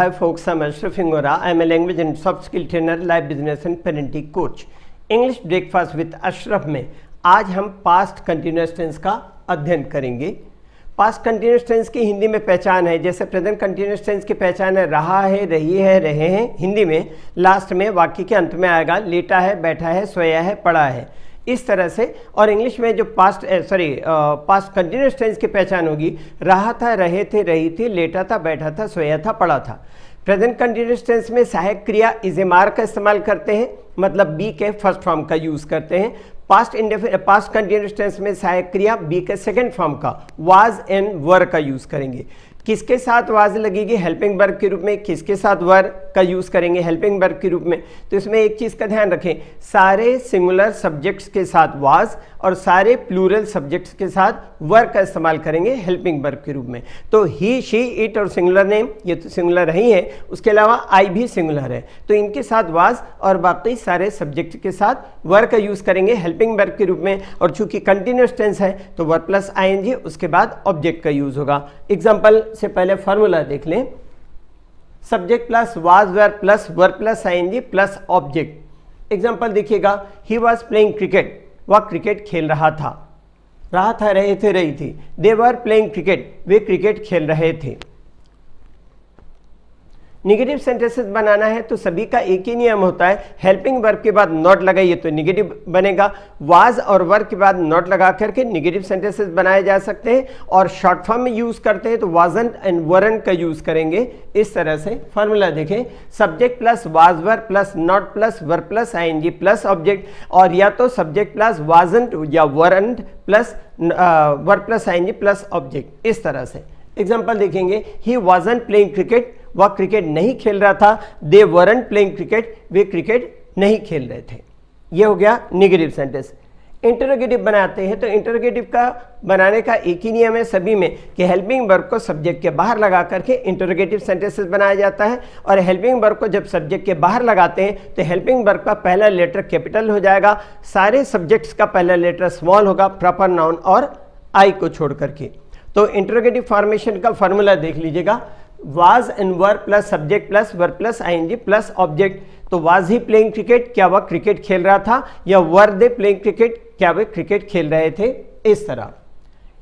Hi folks, I'm Ashraf Ingora. I'm a language and soft skill trainer, live business and parenting coach. English breakfast with Ashraf में आज हम past continuous tense का अध्ययन करेंगे। Past continuous tense की हिंदी में पहचान है, जैसे प्रेजेंट कंटिन्यूअस टेंस की पहचान है रहा है, रही है, रहे हैं। हिंदी में लास्ट में वाक्य के अंत में आएगा लेटा है, बैठा है, सोया है, पढ़ा है, इस तरह से। और इंग्लिश में जो पास्ट कंटिन्यूअस टेंस की पहचान होगी रहा था, रहे थे, रही थी, लेटा था, बैठा था, सोया था, पढ़ा था। प्रेजेंट कंटिन्यूअस टेंस में सहायक क्रिया इज ए मार का इस्तेमाल करते हैं, मतलब बी के फर्स्ट फॉर्म का यूज करते हैं। पास्ट कंटिन्यूअस टेंस में सहायक क्रिया बी के सेकंड फॉर्म का वाज एंड वर का यूज करेंगे। किसके साथ वाज लगेगी? हेल्पिंग वर्ब के रूप में। किसके साथ वर का यूज करेंगे? हेल्पिंग वर्ब के रूप में। तो इसमें एक चीज का ध्यान रखें, सारे सिंगुलर सब्जेक्ट्स के साथ वाज और सारे प्लूरल सब्जेक्ट्स के साथ वर का इस्तेमाल करेंगे हेल्पिंग वर्ब के रूप में। तो ही, शी, इट और सिंगुलर नेम ये तो सिंगुलर ही है, उसके अलावा आई भी सिंगुलर है, तो इनके साथ वाज और बाकी सारे सब्जेक्ट के साथ वर का यूज करेंगे हेल्पिंग वर्ब के रूप में। और चूंकि कंटिन्यूअस टेंस है तो वर प्लस आईएनजी, उसके बाद ऑब्जेक्ट का यूज होगा। एग्जाम्पल से पहले फॉर्मूला देख लें, subject plus was were plus verb plus ING plus object. Example देखिएगा, ही वॉज प्लेइंग क्रिकेट, वह क्रिकेट खेल रहा था। रहे थे, रही थी। दे वर प्लेइंग क्रिकेट, वे क्रिकेट खेल रहे थे। निगेटिव सेंटेंसेस बनाना है तो सभी का एक ही नियम होता है, हेल्पिंग वर्ब के बाद नॉट लगाइए तो निगेटिव बनेगा। वाज और वर्ब के बाद नॉट लगा करके निगेटिव सेंटेंसेस बनाए जा सकते हैं। और शॉर्ट फॉर्म में यूज करते हैं तो वाजंट एंड वरंट का यूज करेंगे। इस तरह से फॉर्मूला देखें, subject plus was were plus not plus verb plus ING plus object, और या तो सब्जेक्ट प्लस वाजंट या weren't plus verb plus ING plus object, इस तरह से। एग्जाम्पल देखेंगे, ही वाजंट प्लेइंग क्रिकेट, वह क्रिकेट नहीं खेल रहा था। दे वरंट प्लेइंग क्रिकेट, वे क्रिकेट नहीं खेल रहे थे। यह हो गया निगेटिव सेंटेंस। इंटरोगेटिव बनाते हैं तो इंटरोगेटिव का बनाने का एक ही नियम है सभी में कि हेल्पिंग वर्ब को सब्जेक्ट के बाहर लगा करके इंटरोगेटिव सेंटेंसेस बनाया जाता है। और हेल्पिंग वर्ब को जब सब्जेक्ट के बाहर लगाते हैं तो हेल्पिंग वर्ब का पहला लेटर कैपिटल हो जाएगा, सारे सब्जेक्ट्स का पहला लेटर स्मॉल होगा, प्रॉपर नाउन और आई को छोड़ करके। तो इंटरोगेटिव फॉर्मेशन का फॉर्मूला देख लीजिएगा, was and were plus subject plus verb plus ING plus object. तो वाज ही प्लेइंग क्रिकेट, क्या वह क्रिकेट खेल रहा था? या वर दे प्लेइंग क्रिकेट, क्या वे क्रिकेट खेल रहे थे? इस तरह।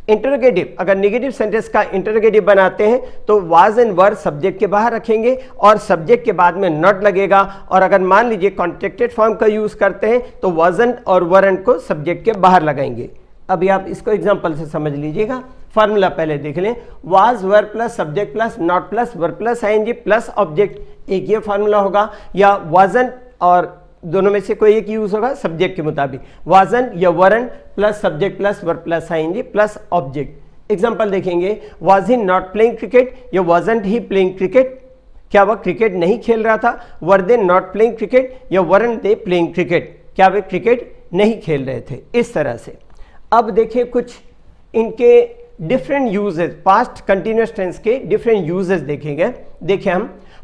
इंटरोगेटिव, अगर नेगेटिव सेंटेंस का इंटरोगेटिव बनाते हैं तो वाज एंड वर सब्जेक्ट के बाहर रखेंगे और सब्जेक्ट के बाद में नॉट लगेगा। और अगर मान लीजिए कॉन्ट्रैक्टेड फॉर्म का यूज करते हैं तो वाजंट और वरंट को सब्जेक्ट के बाहर लगाएंगे। अभी आप इसको एग्जांपल से समझ लीजिएगा। फॉर्मूला पहले देख लें, was were plus subject plus not plus verb plus ING plus object, एक ये फॉर्मूला होगा। या वाजंट और दोनों में से कोई एक यूज होगा सब्जेक्ट के मुताबिक, वाजंट या weren't plus subject plus verb plus ING plus object. Example देखेंगे, was he not playing cricket या वाजंट ही प्लेइंग क्रिकेट, क्या वह क्रिकेट नहीं खेल रहा था? Were they not playing cricket या वरंट दे प्लेइंग क्रिकेट, क्या वे क्रिकेट नहीं खेल रहे थे? इस तरह से। अब देखिए कुछ इनके different uses, past continuous tense के डिफरेंट यूजेस देखेंगे। देखिए, हम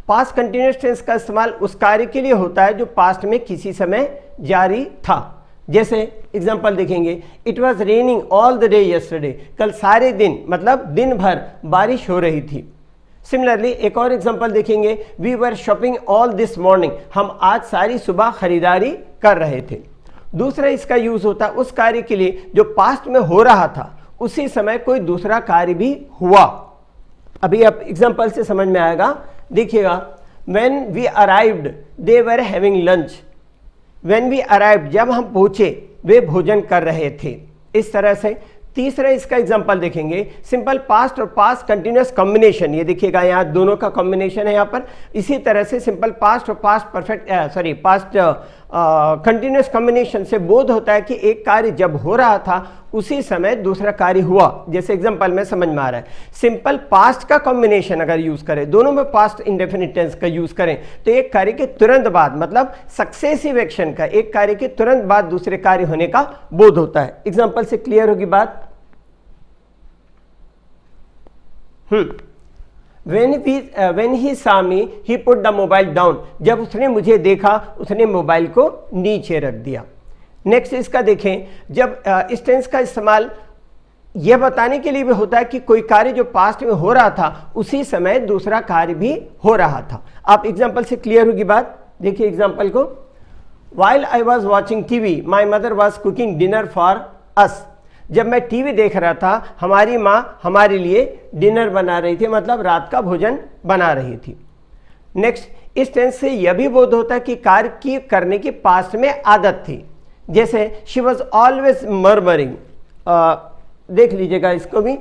पास्ट कंटिन्यूअस टेंस का इस्तेमाल उस कार्य के लिए होता है जो पास्ट में किसी समय जारी था। जैसे एग्जांपल देखेंगे, it was raining all the day yesterday, कल सारे दिन मतलब दिन भर बारिश हो रही थी। सिमिलरली एक और एग्जांपल देखेंगे, we were shopping all this morning, हम आज सारी सुबह खरीदारी कर रहे थे। दूसरा इसका यूज होता है उस कार्य के लिए जो पास्ट में हो रहा था, उसी समय कोई दूसरा कार्य भी हुआ। अभी आप एग्जांपल से समझ में आएगा। देखिएगा, when we arrived they were having lunch, when we arrived जब हम पहुंचे वे भोजन कर रहे थे। इस तरह से। तीसरा इसका एग्जांपल देखेंगे, सिंपल पास्ट और पास्ट कंटिन्यूअस कॉम्बिनेशन, ये देखिएगा यहाँ दोनों का कॉम्बिनेशन है यहाँ पर। इसी तरह से सिंपल पास्ट और पास्ट कंटिन्यूअस कॉम्बिनेशन से बोध होता है कि एक कार्य जब हो रहा था उसी समय दूसरा कार्य हुआ। जैसे एग्जांपल में समझ में आ रहा है, सिंपल पास्ट का कॉम्बिनेशन अगर यूज करें, दोनों में पास्ट इंडेफिनिट टेंस का यूज करें तो एक कार्य के तुरंत बाद, मतलब सक्सेसिव एक्शन का, एक कार्य के तुरंत बाद दूसरे कार्य होने का बोध होता है। एग्जांपल से क्लियर होगी बात। When he saw me, he put the mobile down, जब उसने मुझे देखा उसने मोबाइल को नीचे रख दिया। नेक्स्ट इसका देखें, जब इस टेंस का इस्तेमाल यह बताने के लिए भी होता है कि कोई कार्य जो पास्ट में हो रहा था उसी समय दूसरा कार्य भी हो रहा था। आप एग्जाम्पल से क्लियर होगी बात। देखिए एग्जाम्पल को, While I was watching TV, my mother was cooking dinner for us. जब मैं टीवी देख रहा था हमारी माँ हमारे लिए डिनर बना रही थी, मतलब रात का भोजन बना रही थी। नेक्स्ट, इस टेंस से यह भी बोध होता है कि कार्य की करने की पास्ट में आदत थी। जैसे शी वॉज ऑलवेज मर्मरिंग, देख लीजिएगा इसको भी,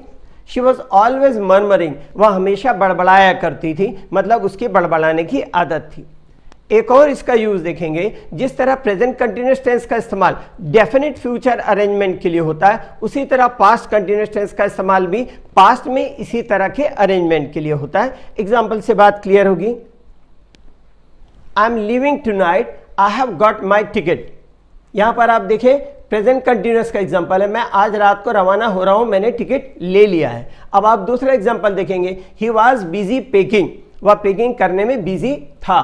शी वॉज ऑलवेज मर्मरिंग, वह हमेशा बड़बड़ाया करती थी, मतलब उसकी बड़बड़ाने की आदत थी। एक और इसका यूज देखेंगे, जिस तरह प्रेजेंट कंटिन्यूअस टेंस का इस्तेमाल डेफिनेट फ्यूचर अरेंजमेंट के लिए होता है, उसी तरह पास्ट कंटिन्यूअस टेंस का इस्तेमाल भी पास्ट में इसी तरह के अरेंजमेंट के लिए होता है। एग्जाम्पल से बात क्लियर होगी। I am living tonight, I have got my ticket. यहां पर आप देखें प्रेजेंट कंटिन्यूअस का एग्जांपल है, मैं आज रात को रवाना हो रहा हूं, मैंने टिकट ले लिया है। अब आप दूसरा एग्जांपल देखेंगे, ही वॉज बिजी पेकिंग, वह पेकिंग करने में बिजी था।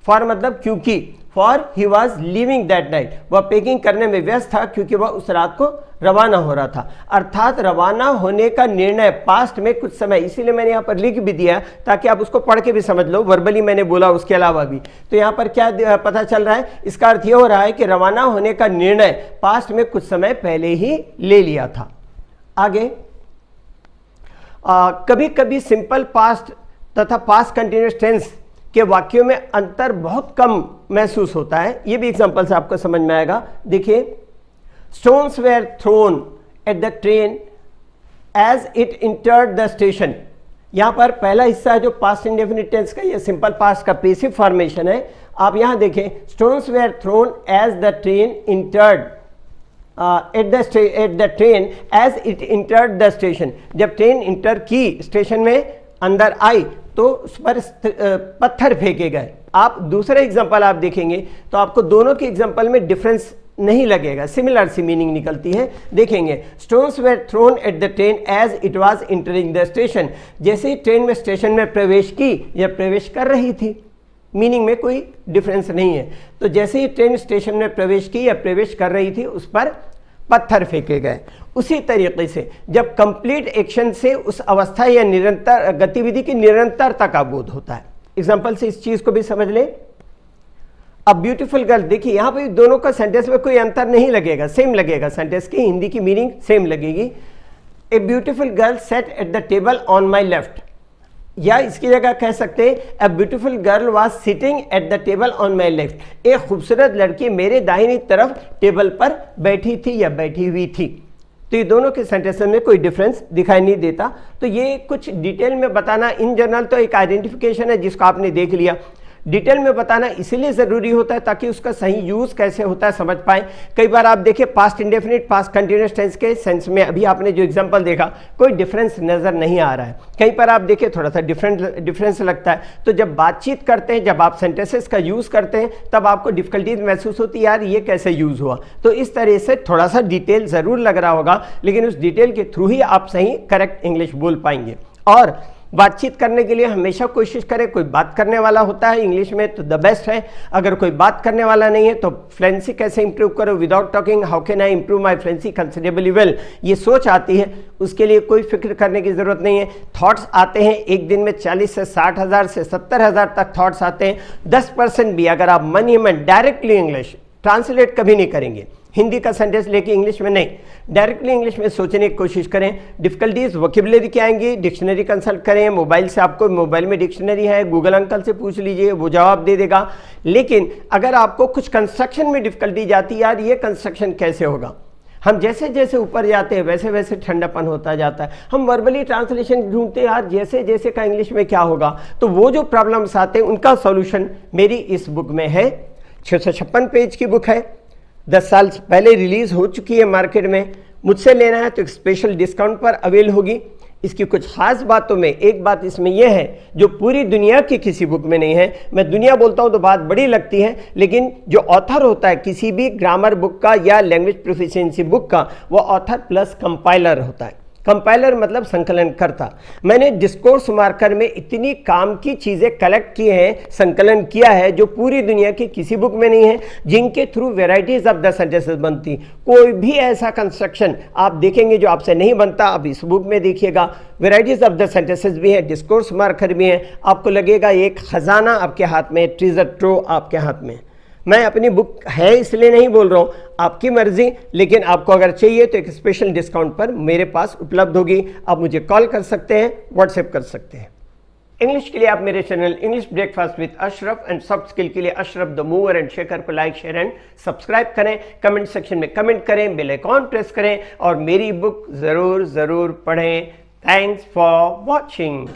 फॉर मतलब क्योंकि, for he was living that night, वह पेकिंग करने में व्यस्त था क्योंकि वह उस रात को रवाना हो रहा था। अर्थात रवाना होने का निर्णय पास्ट में कुछ समय, इसीलिए मैंने यहाँ पर लिख भी दिया ताकि आप उसको पढ़ के भी समझ लो, वर्बली मैंने बोला उसके अलावा भी। तो यहाँ पर क्या पता चल रहा है, इसका अर्थ यह हो रहा है कि रवाना होने का निर्णय पास्ट में कुछ समय पहले ही ले लिया था। आगे कभी कभी सिंपल पास्ट तथा पास्ट कंटिन्यूअस टेंस के वाक्यों में अंतर बहुत कम महसूस होता है। ये भी एग्जांपल से आपको समझ में आएगा। देखिए, stones were thrown at the train as it entered the station. यहां पर पहला हिस्सा है जो पास्ट इंडेफिनिट टेंस का, ये सिंपल पास्ट का पैसिव फॉर्मेशन है। आप यहां देखें, stones were thrown as the train entered at the train as it entered the station. जब ट्रेन इंटर की, स्टेशन में अंदर आई, तो उस पर पत्थर फेंके गए। आप दूसरा एग्जांपल आप देखेंगे तो आपको दोनों के एग्जांपल में डिफरेंस नहीं लगेगा, सिमिलर सी मीनिंग निकलती है। देखेंगे, stones were thrown at the train as it was entering the station. जैसे ही ट्रेन में स्टेशन में प्रवेश की या प्रवेश कर रही थी, मीनिंग में कोई डिफरेंस नहीं है। तो जैसे ही ट्रेन स्टेशन में प्रवेश की या प्रवेश कर रही थी, उस पर पत्थर फेंके गए। उसी तरीके से जब कंप्लीट एक्शन से उस अवस्था या निरंतर गतिविधि की निरंतरता का बोध होता है। एग्जांपल से इस चीज को भी समझ लें। अब ब्यूटीफुल गर्ल, देखिए यहां पे दोनों का सेंटेंस में कोई अंतर नहीं लगेगा, सेम लगेगा, सेंटेंस की हिंदी की मीनिंग सेम लगेगी। A beautiful girl set at the table on my left, या इसकी जगह कह सकते हैं a beautiful girl was sitting at the table on my left. एक खूबसूरत लड़की मेरे दाहिनी तरफ टेबल पर बैठी थी या बैठी हुई थी। तो ये दोनों के सेंटेंस में कोई डिफरेंस दिखाई नहीं देता। तो ये कुछ डिटेल में बताना, इन जनरल तो एक आइडेंटिफिकेशन है जिसको आपने देख लिया, डिटेल में बताना इसलिए ज़रूरी होता है ताकि उसका सही यूज़ कैसे होता है समझ पाए। कई बार आप देखिए past indefinite past continuous tense के सेंस में अभी आपने जो एग्जांपल देखा कोई डिफरेंस नज़र नहीं आ रहा है, कहीं पर आप देखिए थोड़ा सा डिफरेंस लगता है। तो जब बातचीत करते हैं, जब आप सेंटेंसेस का यूज़ करते हैं, तब आपको डिफिकल्टीज महसूस होती है, यार ये कैसे यूज़ हुआ। तो इस तरह से थोड़ा सा डिटेल ज़रूर लग रहा होगा, लेकिन उस डिटेल के थ्रू ही आप सही करेक्ट इंग्लिश बोल पाएंगे। और बातचीत करने के लिए हमेशा कोशिश करें, कोई बात करने वाला होता है इंग्लिश में तो द बेस्ट है, अगर कोई बात करने वाला नहीं है तो फ्लुएंसी कैसे इंप्रूव करो, without talking how can I improve my fluency considerably well, ये सोच आती है, उसके लिए कोई फिक्र करने की ज़रूरत नहीं है। थॉट्स आते हैं एक दिन में 40 से 60 हज़ार से 70 हज़ार तक थॉट्स आते हैं। 10% भी अगर आप मन ही मन डायरेक्टली इंग्लिश ट्रांसलेट कभी नहीं करेंगे, हिंदी का सेंटेंस लेके इंग्लिश में नहीं, डायरेक्टली इंग्लिश में सोचने की कोशिश करें। डिफिकल्टीज वोकेबुलरी की आएंगी, डिक्शनरी कंसल्ट करें, मोबाइल से, आपको मोबाइल में डिक्शनरी है, गूगल अंकल से पूछ लीजिए, वो जवाब दे देगा। लेकिन अगर आपको कुछ कंस्ट्रक्शन में डिफिकल्टी जाती है, यार ये कंस्ट्रक्शन कैसे होगा, हम जैसे जैसे ऊपर जाते हैं वैसे वैसे ठंडापन होता जाता है, हम वर्बली ट्रांसलेशन ढूंढते हैं, यार जैसे जैसे का इंग्लिश में क्या होगा। तो वो जो प्रॉब्लम्स आते हैं उनका सॉल्यूशन मेरी इस बुक में है। 656 पेज की बुक है, 10 साल पहले रिलीज हो चुकी है मार्केट में। मुझसे लेना है तो एक स्पेशल डिस्काउंट पर अवेल होगी। इसकी कुछ खास बातों में एक बात इसमें यह है जो पूरी दुनिया की किसी बुक में नहीं है। मैं दुनिया बोलता हूं तो बात बड़ी लगती है, लेकिन जो ऑथर होता है किसी भी ग्रामर बुक का या लैंग्वेज प्रोफिशिएंसी बुक का, वो ऑथर प्लस कंपाइलर होता है। कंपाइलर मतलब संकलन करता। मैंने डिस्कोर्स मार्कर में इतनी काम की चीजें कलेक्ट की हैं, संकलन किया है जो पूरी दुनिया की किसी बुक में नहीं है, जिनके through varieties of the sentences बनती। कोई भी ऐसा कंस्ट्रक्शन आप देखेंगे जो आपसे नहीं बनता, आप इस बुक में देखिएगा। वेराइटीज ऑफ द सेंटेंसेस भी है, डिस्कोर्स मार्कर भी है। आपको लगेगा एक खजाना आपके हाथ में, ट्रेजर ट्रोव आपके हाथ में। मैं अपनी बुक है इसलिए नहीं बोल रहा हूं, आपकी मर्जी, लेकिन आपको अगर चाहिए तो एक स्पेशल डिस्काउंट पर मेरे पास उपलब्ध होगी। आप मुझे कॉल कर सकते हैं, व्हाट्सएप कर सकते हैं। इंग्लिश के लिए आप मेरे channel English breakfast with Ashraf and soft skill के लिए Ashraf the mover and shaker को लाइक, शेयर एंड सब्सक्राइब करें। कमेंट सेक्शन में कमेंट करें, बेल आइकॉन प्रेस करें और मेरी बुक जरूर पढ़ें। Thanks for watching.